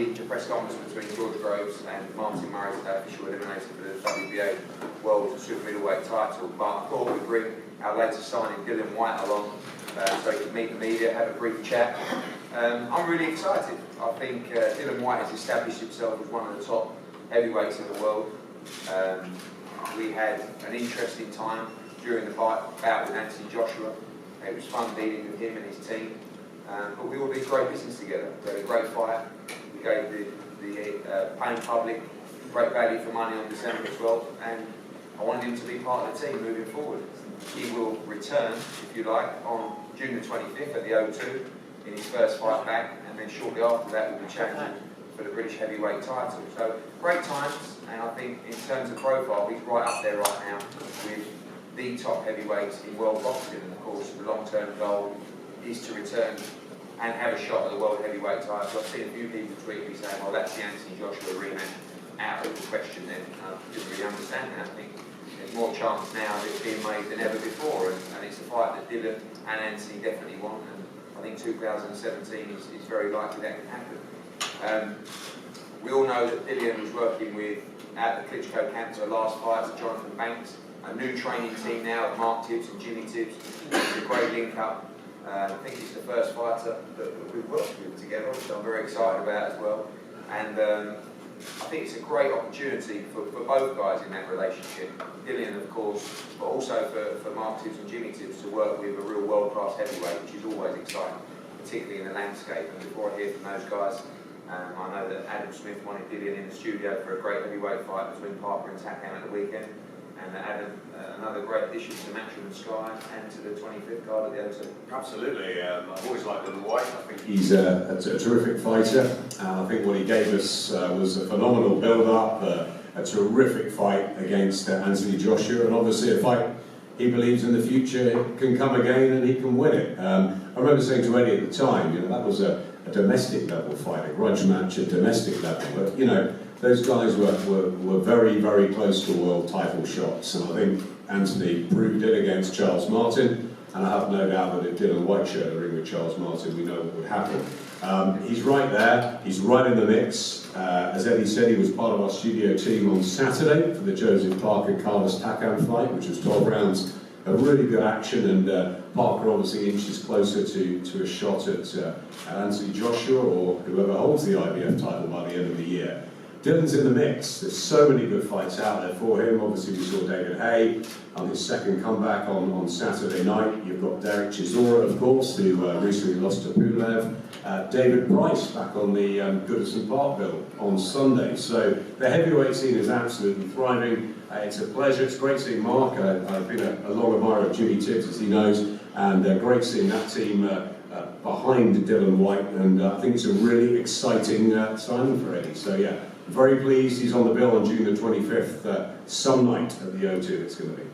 the press conference between George Groves and Martin Murray, official eliminator for the WBA World Super Middleweight title. But I thought we'd bring our latest signing, Dillian Whyte, along so he could meet the media, have a brief chat. I'm really excited. I think Dillian Whyte has established himself as one of the top heavyweights in the world. We had an interesting time during the bout with Anthony Joshua. It was fun dealing with him and his team. But we all did great business together. We had a great fight. We gave the paying public great value for money on December 12th, and I wanted him to be part of the team moving forward. He will return, if you like, on June the 25th at the O2 in his first fight back, and then shortly after that we'll be challenging for the British heavyweight title. So great times, and I think in terms of profile, he's right up there right now with the top heavyweights in world boxing. And of course, the long-term goal is to return and have a shot at the world heavyweight title. I've seen a few people tweet me saying, well, that's the Anthony Joshua rematch out of the question then. I didn't really understand that. I think there's more chance now of it being made than ever before, and it's a fight that Dillian and Anthony definitely want, and I think 2017 is very likely that can happen. We all know that Dillian was working with, at the Klitschko camp, so last fight with Jonathan Banks, a new training team now of Mark Tibbs and Jimmy Tibbs. It's a great link-up. I think he's the first fighter that we've worked with together, which I'm very excited about as well. And I think it's a great opportunity for both guys in that relationship. Dillian, of course, but also for Mark Tibbs and Jimmy Tibbs to work with a real world-class heavyweight, which is always exciting, particularly in the landscape. And before I hear from those guys, I know that Adam Smith wanted Dillian in the studio for a great heavyweight fight between Parker and Takam at the weekend. And Adam, another great addition to Matchroom Sky and to the 25th card at the O2. Absolutely. I've always liked Dillian Whyte. I think he's a terrific fighter. I think what he gave us was a phenomenal build-up, a terrific fight against Anthony Joshua, and obviously a fight he believes in the future can come again and he can win it. I remember saying to Eddie at the time, that was a domestic level fight, a grudge match at domestic level, but those guys were very, very close to world title shots, and I think Anthony proved it against Charles Martin, and I have no doubt that if Dillian Whyte shared the ring with Charles Martin, we know what would happen. He's right there, he's right in the mix. As Eddie said, he was part of our studio team on Saturday for the Joseph Parker-Carlos Takam fight, which was 12 rounds of really good action, and Parker obviously inches closer to a shot at Anthony Joshua or whoever holds the IBF title by the end of the year. Dillian's in the mix. There's so many good fights out there for him. Obviously, we saw David Haye on his second comeback on Saturday night. You've got Derek Chisora, of course, who recently lost to Pulev. David Price back on the Goodison Park bill on Sunday. So the heavyweight scene is absolutely thriving. It's a pleasure. It's great seeing Mark. I've been a long admirer of Jimmy Tibbs, as he knows, and great seeing that team behind Dillian Whyte. And I think it's a really exciting signing for Eddie. So yeah. Very pleased he's on the bill on June the 25th, some night at the O2 it's going to be.